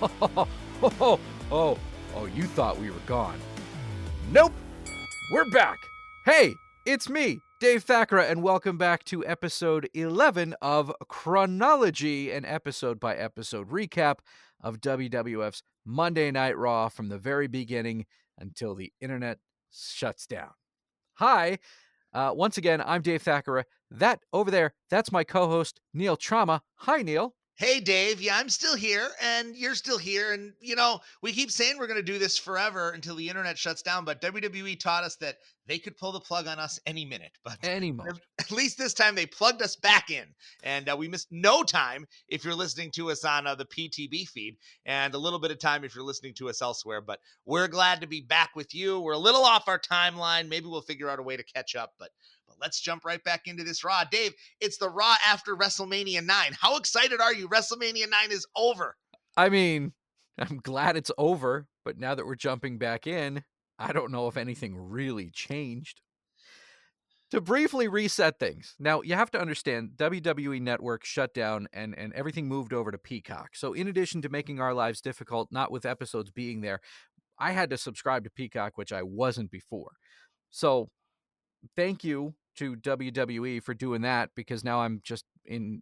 Oh, you thought we were gone. Nope, we're back. Hey, it's me, Dave Thakra, and welcome back to episode 11 of ChRAWnology, an episode-by-episode recap of WWF's Monday Night Raw from the very beginning until the internet shuts down. Hi, once again, I'm Dave Thakra. That over there, that's my co-host, Neil Trauma. Hi, Neil. Hey, Dave. Yeah, I'm still here and you're still here. And, we keep saying we're going to do this forever until the internet shuts down. But WWE taught us that they could pull the plug on us any minute. But Any moment. at least this time they plugged us back in. And we missed no time if you're listening to us on the PTB feed, and a little bit of time if you're listening to us elsewhere. But we're glad to be back with you. We're a little off our timeline. Maybe we'll figure out a way to catch up. But let's jump right back into this Raw. Dave, it's the Raw after WrestleMania 9. How excited are you? WrestleMania 9 is over. I mean, I'm glad it's over, but now that we're jumping back in, I don't know if anything really changed. To briefly reset things, now you have to understand WWE Network shut down and everything moved over to Peacock. So in addition to making our lives difficult, not with episodes being there, I had to subscribe to Peacock, which I wasn't before. So thank you to WWE for doing that, because now I'm just in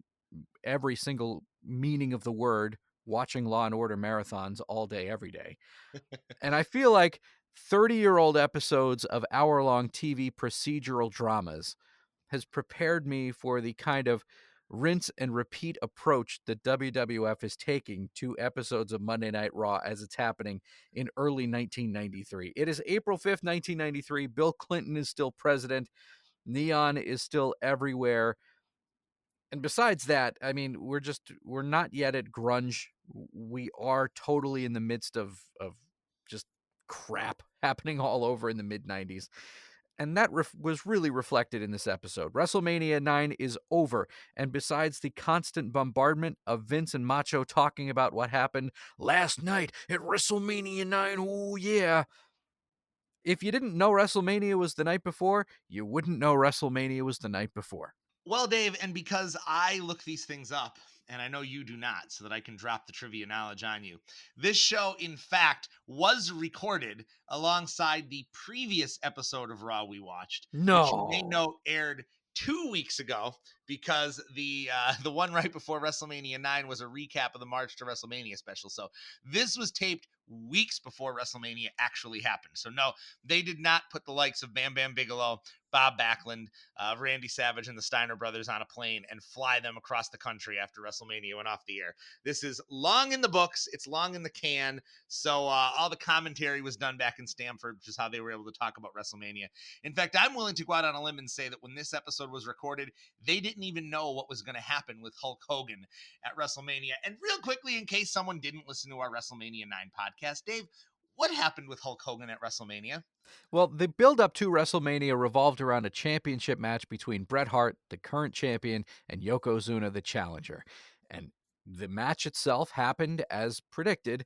every single meaning of the word watching Law and Order marathons all day, every day. And I feel like 30-year-old episodes of hour-long TV procedural dramas has prepared me for the kind of rinse and repeat approach that WWF is taking to episodes of Monday Night Raw as it's happening in early 1993. It is April 5th, 1993. Bill Clinton is still president. Neon is still everywhere. And besides that, I mean, we're not yet at grunge. We are totally in the midst of just crap happening all over in the mid-90s. And that was really reflected in this episode. WrestleMania 9 is over. And besides the constant bombardment of Vince and Macho talking about what happened last night at WrestleMania 9, oh yeah. If you didn't know WrestleMania was the night before, you wouldn't know WrestleMania was the night before. Well, Dave, and because I look these things up, and I know you do not, so that I can drop the trivia knowledge on you, this show, in fact, was recorded alongside the previous episode of Raw we watched, which you may No. know aired 2 weeks ago, because the one right before WrestleMania 9 was a recap of the March to WrestleMania special. So this was taped weeks before WrestleMania actually happened. So no, they did not put the likes of Bam Bam Bigelow, Bob Backlund, Randy Savage, and the Steiner Brothers on a plane and fly them across the country after WrestleMania went off the air. This is long in the books. It's long in the can. So all the commentary was done back in Stamford, which is how they were able to talk about WrestleMania. In fact, I'm willing to go out on a limb and say that when this episode was recorded, they didn't even know what was going to happen with Hulk Hogan at WrestleMania. And real quickly, in case someone didn't listen to our WrestleMania 9 podcast, Dave, what happened with Hulk Hogan at WrestleMania? Well, the build-up to WrestleMania revolved around a championship match between Bret Hart, the current champion, and Yokozuna, the challenger. And the match itself happened as predicted.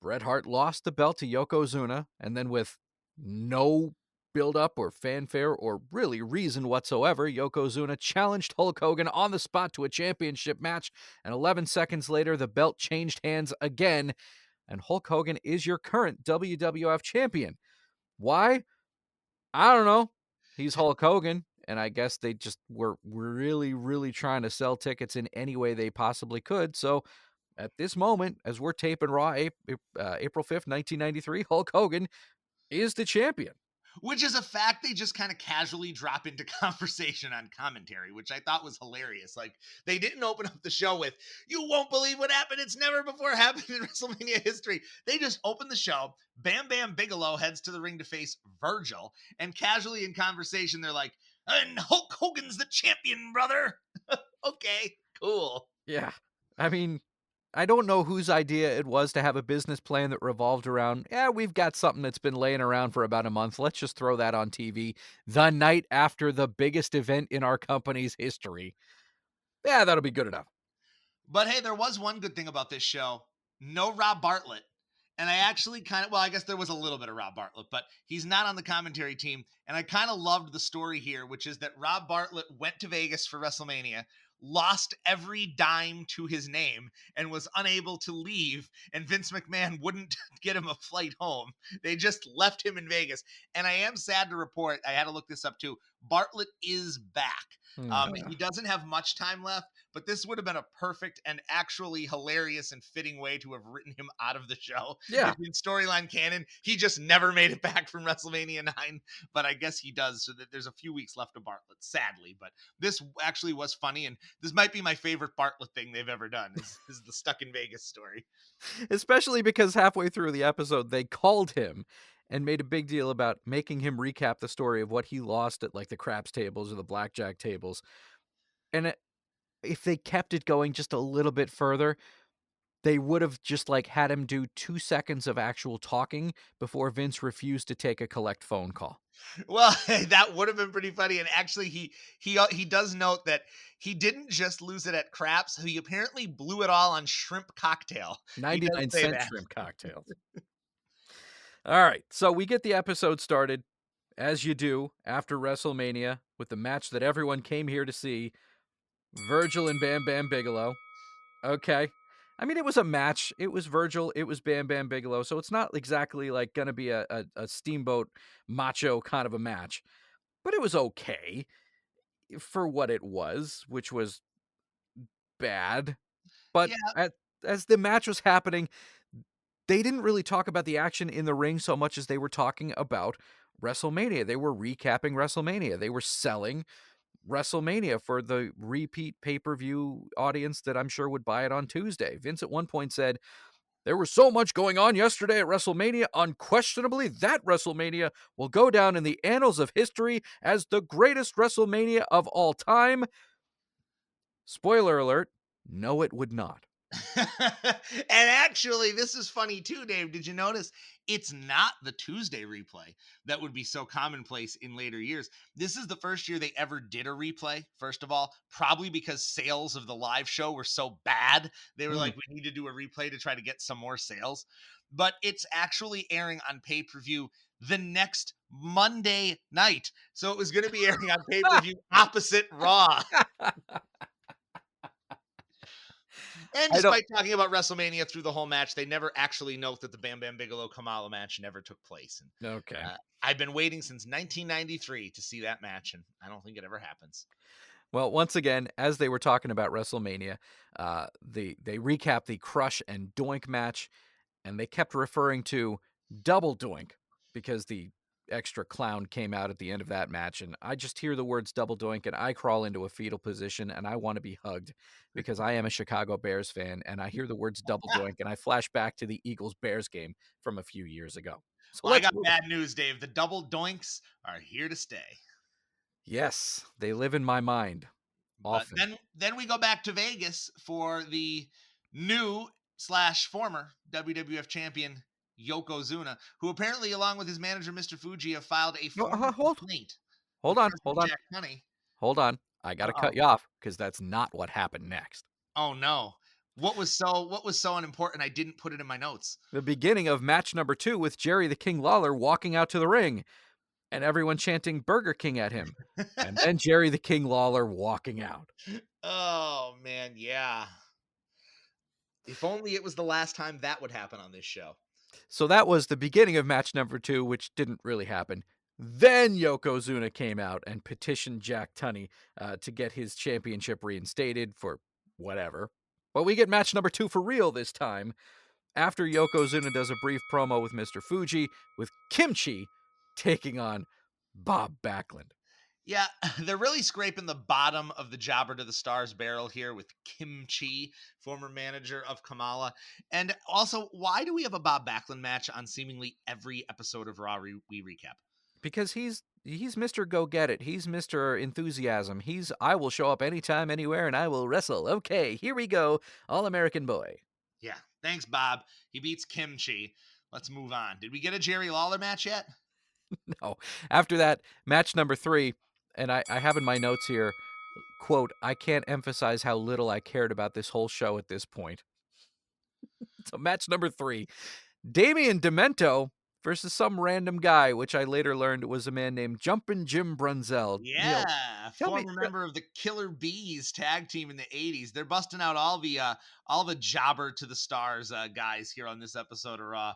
Bret Hart lost the belt to Yokozuna, and then with no build-up or fanfare or really reason whatsoever, Yokozuna challenged Hulk Hogan on the spot to a championship match, and 11 seconds later, the belt changed hands again, and Hulk Hogan is your current WWF champion. Why? I don't know. He's Hulk Hogan, and I guess they just were really, really trying to sell tickets in any way they possibly could. So at this moment, as we're taping Raw April 5th, 1993, Hulk Hogan is the champion. Which is a fact they just kind of casually drop into conversation on commentary, which I thought was hilarious. Like, they didn't open up the show with, "You won't believe what happened. It's never before happened in WrestleMania history." They just opened the show. Bam Bam Bigelow heads to the ring to face Virgil. And casually in conversation, they're like, "And Hulk Hogan's the champion, brother." Okay, cool. Yeah. I mean, I don't know whose idea it was to have a business plan that revolved around, we've got something that's been laying around for about a month. Let's just throw that on TV the night after the biggest event in our company's history. Yeah, that'll be good enough. But hey, there was one good thing about this show. No Rob Bartlett. And I actually I guess there was a little bit of Rob Bartlett, but he's not on the commentary team. And I kind of loved the story here, which is that Rob Bartlett went to Vegas for WrestleMania, lost every dime to his name and was unable to leave. And Vince McMahon wouldn't get him a flight home. They just left him in Vegas. And I am sad to report, I had to look this up too. Bartlett is back. Yeah. He doesn't have much time left, but this would have been a perfect and actually hilarious and fitting way to have written him out of the show. Yeah. If in storyline canon, he just never made it back from WrestleMania 9, but I guess he does, so that there's a few weeks left of Bartlett, sadly. But this actually was funny, and this might be my favorite Bartlett thing they've ever done, is the Stuck in Vegas story. Especially because halfway through the episode, they called him and made a big deal about making him recap the story of what he lost at like the craps tables or the blackjack tables. And if they kept it going just a little bit further, they would have just like had him do 2 seconds of actual talking before Vince refused to take a collect phone call. Well, that would have been pretty funny. And actually, he does note that he didn't just lose it at craps. He apparently blew it all on shrimp cocktail. He does 99 say cent that. shrimp cocktails. All right, so we get the episode started, as you do, after WrestleMania, with the match that everyone came here to see, Virgil and Bam Bam Bigelow. Okay. I mean, it was a match. It was Virgil. It was Bam Bam Bigelow. So it's not exactly like going to be a steamboat macho kind of a match, but it was okay for what it was, which was bad. But Yeah, as the match was happening, they didn't really talk about the action in the ring so much as they were talking about WrestleMania. They were recapping WrestleMania. They were selling WrestleMania for the repeat pay-per-view audience that I'm sure would buy it on Tuesday. Vince at one point said, "There was so much going on yesterday at WrestleMania. Unquestionably, that WrestleMania will go down in the annals of history as the greatest WrestleMania of all time." Spoiler alert, no, it would not. and actually, this is funny too, Dave. Did you notice it's not the Tuesday replay that would be so commonplace in later years? This is the first year they ever did a replay, first of all, probably because sales of the live show were so bad. They were Hmm. like, we need to do a replay to try to get some more sales. But it's actually airing on pay per view the next Monday night. So it was going to be airing on pay per view opposite Raw. And I don't. despite talking about WrestleMania through the whole match, they never actually note that the Bam Bam Bigelow Kamala match never took place. And Okay. I've been waiting since 1993 to see that match, and I don't think it ever happens. Well, once again, as they were talking about WrestleMania, they recap the Crush and Doink match, and they kept referring to Double Doink because the extra clown came out at the end of that match, and I just hear the words Double Doink and I crawl into a fetal position and I want to be hugged because I am a Chicago Bears fan, and I hear the words Double Doink and I flash back to the Eagles-Bears game from a few years ago. So Well, I let's got move on. bad news, Dave. The double doinks are here to stay. Yes, they live in my mind But often. then we go back to Vegas for the new slash former WWF champion Yokozuna, who apparently, along with his manager Mr. Fuji, have filed a No, formal complaint hold with on, hold President on. Jack Tunney. Hold on. I gotta cut Uh-oh. you off because that's not what happened next. Oh no. What was so unimportant I didn't put it in my notes? The beginning of match number 2 with Jerry the King Lawler walking out to the ring and everyone chanting Burger King at him. And then Jerry the King Lawler walking out. Oh man, yeah. If only it was the last time that would happen on this show. So that was the beginning of match number 2, which didn't really happen. Then Yokozuna came out and petitioned Jack Tunney to get his championship reinstated for whatever. But we get match number 2 for real this time, after Yokozuna does a brief promo with Mr. Fuji, with Kimchi taking on Bob Backlund. Yeah, they're really scraping the bottom of the Jobber to the Stars barrel here with Kimchi, former manager of Kamala. And also, why do we have a Bob Backlund match on seemingly every episode of Raw we recap? Because he's Mr. Go Get It. He's Mr. Enthusiasm. He's I will show up anytime, anywhere, and I will wrestle. Okay, here we go. All American boy. Yeah, thanks, Bob. He beats Kimchi. Let's move on. Did we get a Jerry Lawler match yet? No. After that, match number 3, and I have in my notes here, quote, I can't emphasize how little I cared about this whole show at this point. So match number 3. Damian Demento versus some random guy, which I later learned was a man named Jumpin' Jim Brunzell. Neil, Yeah, tell me. former member of the Killer Bees tag team in the '80s. They're busting out all the jobber to the stars guys here on this episode of Raw.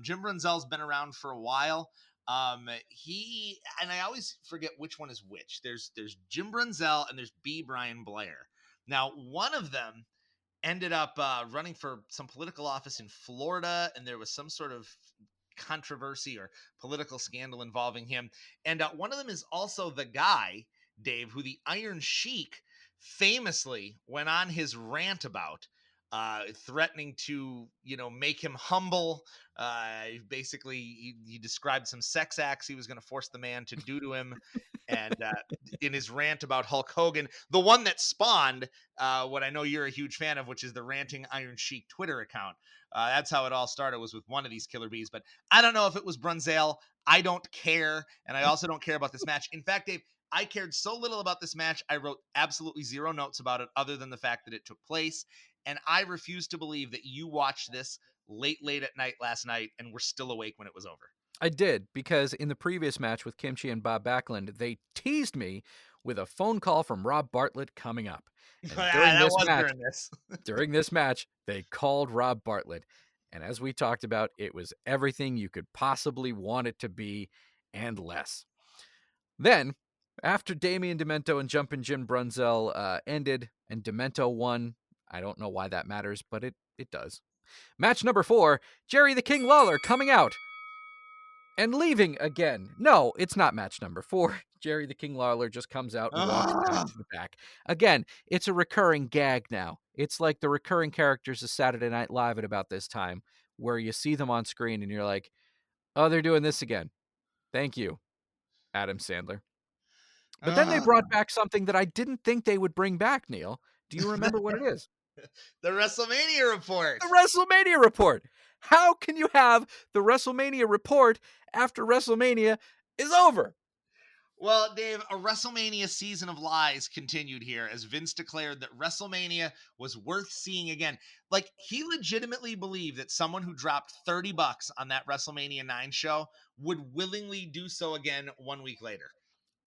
Jim Brunzell's been around for a while. He and I always forget which one is which. There's Jim Brunzell and there's B. Brian Blair. Now, one of them ended up running for some political office in Florida, and there was some sort of controversy or political scandal involving him. And one of them is also the guy, Dave, who the Iron Sheik famously went on his rant about. Threatening to, make him humble. Basically, he described some sex acts he was going to force the man to do to him. And in his rant about Hulk Hogan, the one that spawned what I know you're a huge fan of, which is the Ranting Iron Sheik Twitter account. That's how it all started, was with one of these Killer Bees. But I don't know if it was Brunzell. I don't care. And I also don't care about this match. In fact, Dave, I cared so little about this match, I wrote absolutely zero notes about it other than the fact that it took place. And I refuse to believe that you watched this late at night last night and were still awake when it was over. I did, because in the previous match with Kimchi and Bob Backlund, they teased me with a phone call from Rob Bartlett coming up. And during That this was match, during this. they called Rob Bartlett. And as we talked about, it was everything you could possibly want it to be and less. Then, after Damian Demento and Jumpin' Jim Brunzell ended and Demento won, I don't know why that matters, but it does. Match number 4, Jerry the King Lawler coming out and leaving again. No, it's not match number 4. Jerry the King Lawler just comes out and walks back to the back. Again, it's a recurring gag now. It's like the recurring characters of Saturday Night Live at about this time, where you see them on screen and you're like, oh, they're doing this again. Thank you, Adam Sandler. But then they brought back something that I didn't think they would bring back, Neil. Do you remember what it is? The WrestleMania report. The WrestleMania report. How can you have the WrestleMania report after WrestleMania is over? Well, Dave, a WrestleMania season of lies continued here as Vince declared that WrestleMania was worth seeing again. Like, he legitimately believed that someone who dropped $30 on that WrestleMania 9 show would willingly do so again 1 week later.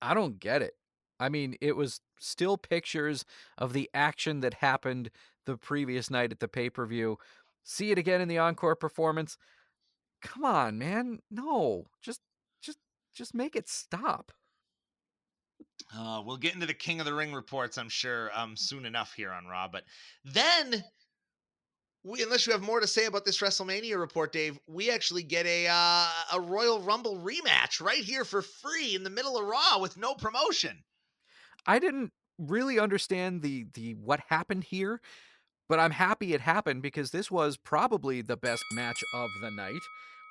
I don't get it. I mean, it was still pictures of the action that happened the previous night at the pay-per-view. See it again in the encore performance. Come on, man. No. Just make it stop. We'll get into the King of the Ring reports, I'm sure, soon enough here on Raw. But then, unless you have more to say about this WrestleMania report, Dave, we actually get a Royal Rumble rematch right here for free in the middle of Raw with no promotion. I didn't really understand the what happened here, but I'm happy it happened because this was probably the best match of the night.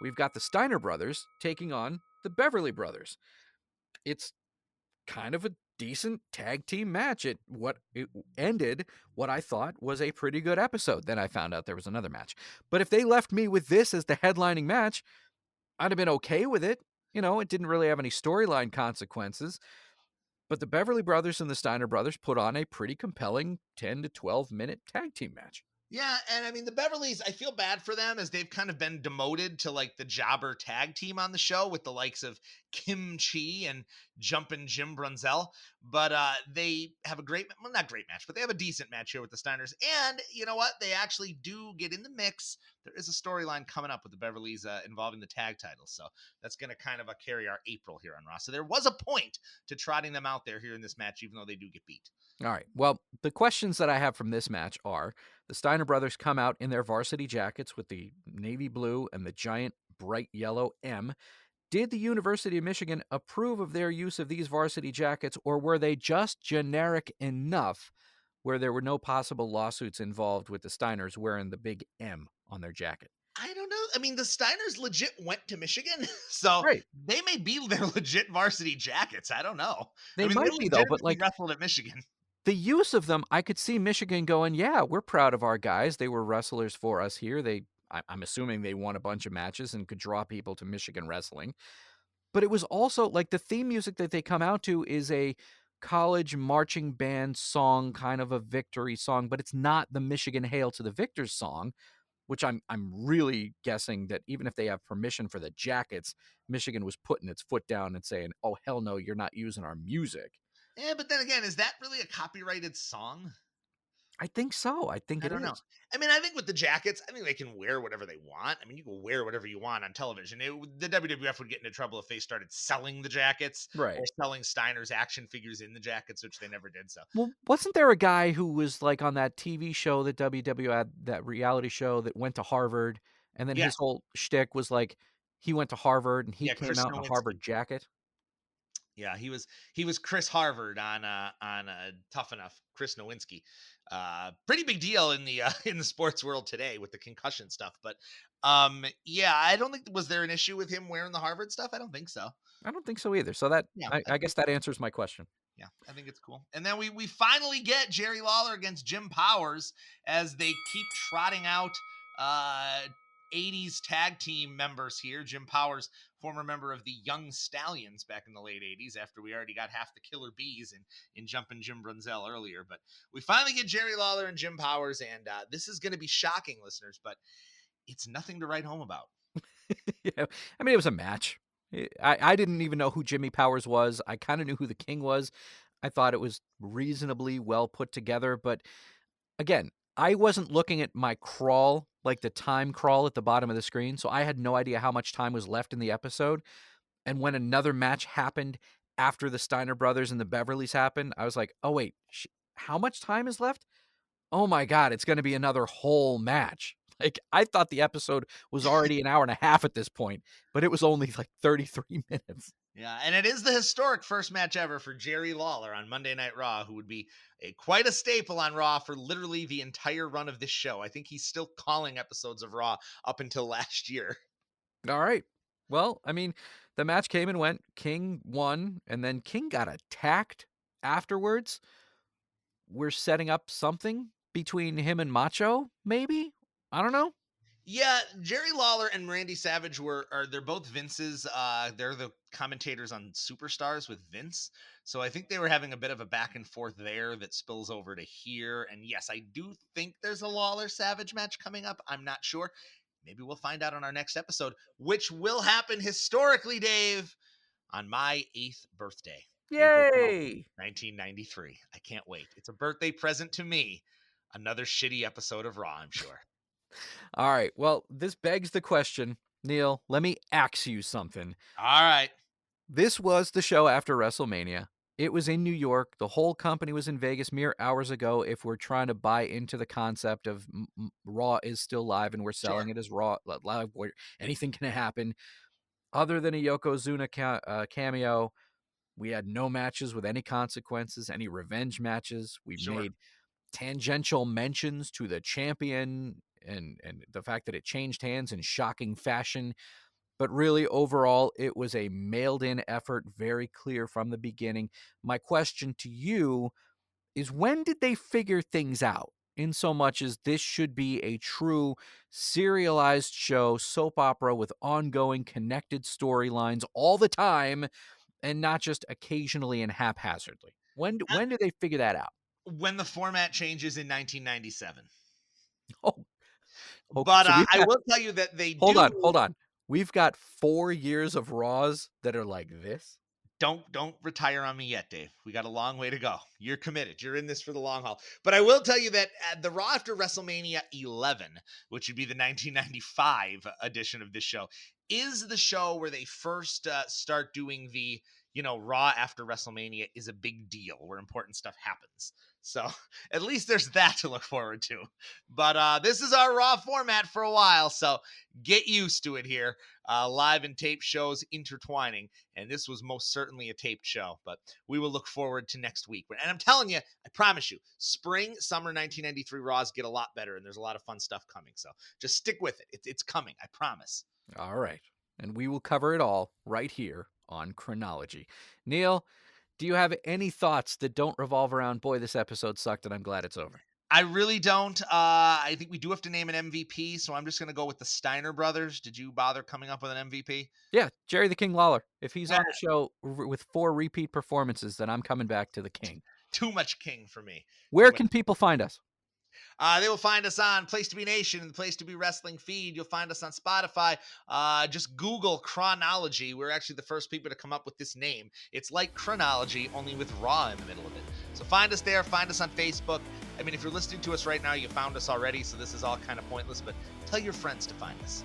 We've got the Steiner Brothers taking on the Beverly Brothers. It's kind of a decent tag team match. It ended what I thought was a pretty good episode. Then I found out there was another match. But if they left me with this as the headlining match, I'd have been okay with it. It didn't really have any storyline consequences. But the Beverly Brothers and the Steiner Brothers put on a pretty compelling 10 to 12-minute tag team match. Yeah, and I mean, the Beverlys, I feel bad for them as they've kind of been demoted to like the jobber tag team on the show with the likes of Kim Chi and Jumpin' Jim Brunzell. But they have a not great match, but they have a decent match here with the Steiners. And you know what? They actually do get in the mix. There is a storyline coming up with the Beverlys involving the tag titles. So that's going to kind of carry our April here on Raw. So there was a point to trotting them out there here in this match, even though they do get beat. All right. Well, the questions that I have from this match are: the Steiner brothers come out in their varsity jackets with the navy blue and the giant bright yellow M. Did the University of Michigan approve of their use of these varsity jackets, or were they just generic enough where there were no possible lawsuits involved with the Steiners wearing the big M on their jacket? I don't know. I mean, the Steiners legit went to Michigan, so Right. they may be their legit varsity jackets. I don't know. They I mean, they might be, though, but legitimately wrestled at Michigan. the use of them, I could see Michigan going, yeah, we're proud of our guys. They were wrestlers for us here. I'm assuming they won a bunch of matches and could draw people to Michigan wrestling. But it was also like the theme music that they come out to is a college marching band song, kind of a victory song, but it's not the Michigan Hail to the Victors song. which I'm really guessing that even if they have permission for the jackets, Michigan was putting its foot down and saying, "Oh hell no, you're not using our music." Yeah, but then again, is that really a copyrighted song? I think so. I think I it don't know. is. I mean, I think with the jackets, I think they can wear whatever they want. I mean, you can wear whatever you want on television. The WWF would get into trouble if they started selling the jackets or Right. selling Steiner's action figures in the jackets, which they never did. So, Well, wasn't there a guy who was like on that TV show that WW had, that reality show that went to Harvard, and then yeah, his whole shtick was like he went to Harvard and he yeah, came Chris out in a Nowinski. Harvard jacket? Yeah, he was Chris Harvard on Tough Enough. Chris Nowinski, pretty big deal in the in the sports world today with the concussion stuff. But yeah, I don't think was there an issue with him wearing the Harvard stuff. I don't think so. I don't think so either. So that Yeah, I I think guess that answers my question. yeah, I think it's cool. And then we finally get Jerry Lawler against Jim Powers as they keep trotting out uh 80s tag team members here. Jim Powers, former member of the Young Stallions back in the late 80s, after we already got half the Killer Bees in Jumpin' Jim Brunzell earlier. But we finally get Jerry Lawler and Jim Powers, and this is going to be shocking, listeners, but it's nothing to write home about. Yeah, I mean, it was a match. I didn't even know who Jimmy Powers was. I kind of knew who the King was. I thought it was reasonably well put together, but again, I wasn't looking at my crawl, like the time crawl at the bottom of the screen, so I had no idea how much time was left in the episode. And when another match happened after the Steiner brothers and the Beverlys happened, I was like, "Oh wait, how much time is left? Oh my god, it's going to be another whole match." Like I thought the episode was already an hour and a half at this point, but it was only like 33 minutes. Yeah, and it is the historic first match ever for Jerry Lawler on Monday Night Raw, who would be quite a staple on Raw for literally the entire run of this show. I think he's still calling episodes of Raw up until last year. All right. Well, I mean, the match came and went. King won, and then King got attacked afterwards. We're setting up something between him and Macho, maybe? I don't know. Yeah, Jerry Lawler and Randy Savage they're both Vince's they're the commentators on Superstars with Vince. So I think they were having a bit of a back and forth there that spills over to here. And yes, I do think there's a Lawler Savage match coming up. I'm not sure. Maybe we'll find out on our next episode, which will happen historically, Dave, on my 8th birthday, April 12th, Yay! 1993. I can't wait. It's a birthday present to me. Another shitty episode of Raw, I'm sure. All right. Well, this begs the question, Neil, let me ask you something. All right. This was the show after WrestleMania. It was in New York. The whole company was in Vegas mere hours ago. If we're trying to buy into the concept of Raw is still live and we're selling Sure. it as Raw live, where anything can happen. Other than a Yokozuna cameo, we had no matches with any consequences, any revenge matches. We Sure. made tangential mentions to the champion and the fact that it changed hands in shocking fashion. But really, overall, it was a mailed-in effort, very clear from the beginning. My question to you is, when did they figure things out? In so much as this should be a true serialized show, soap opera with ongoing connected storylines all the time, and not just occasionally and haphazardly. When did they figure that out? When the format changes in 1997. Oh, okay. But So we've I got, will tell you that they hold do. on, hold on. We've got 4 years of Raws that are like this. Don't retire on me yet, Dave. We got a long way to go. You're committed. You're in this for the long haul. But I will tell you that the Raw after WrestleMania 11, which would be the 1995 edition of this show, is the show where they first start doing the Raw after WrestleMania is a big deal, where important stuff happens. So at least there's that to look forward to. But this is our Raw format for a while, so get used to it here. Live and tape shows intertwining, and this was most certainly a taped show, but we will look forward to next week. And I'm telling you, I promise you, spring, summer 1993 Raws get a lot better, and there's a lot of fun stuff coming. So just stick with it. It's coming. I promise. All right. And we will cover it all right here on ChRAWnology. Neil, do you have any thoughts that don't revolve around, boy, this episode sucked and I'm glad it's over? I really don't. I think we do have to name an MVP, so I'm just going to go with the Steiner brothers. Did you bother coming up with an MVP? Yeah, Jerry the King Lawler. If he's Eh, on the show with 4 repeat performances, then I'm coming back to the King. too much King for me. Too Where much. can people find us? They will find us on Place to Be Nation and the Place to Be Wrestling feed. You'll find us on Spotify. Just Google ChRAWnology. We're actually the first people to come up with this name. It's like chronology, only with Raw in the middle of it. So find us there. Find us on Facebook. I mean, if you're listening to us right now, you found us already, so this is all kind of pointless, but tell your friends to find us.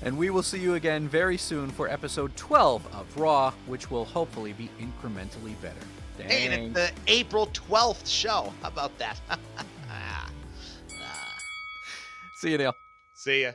And we will see you again very soon for episode 12 of Raw, which will hopefully be incrementally better. Hey, and it's the April 12th show. How about that? See you, Neil. See ya.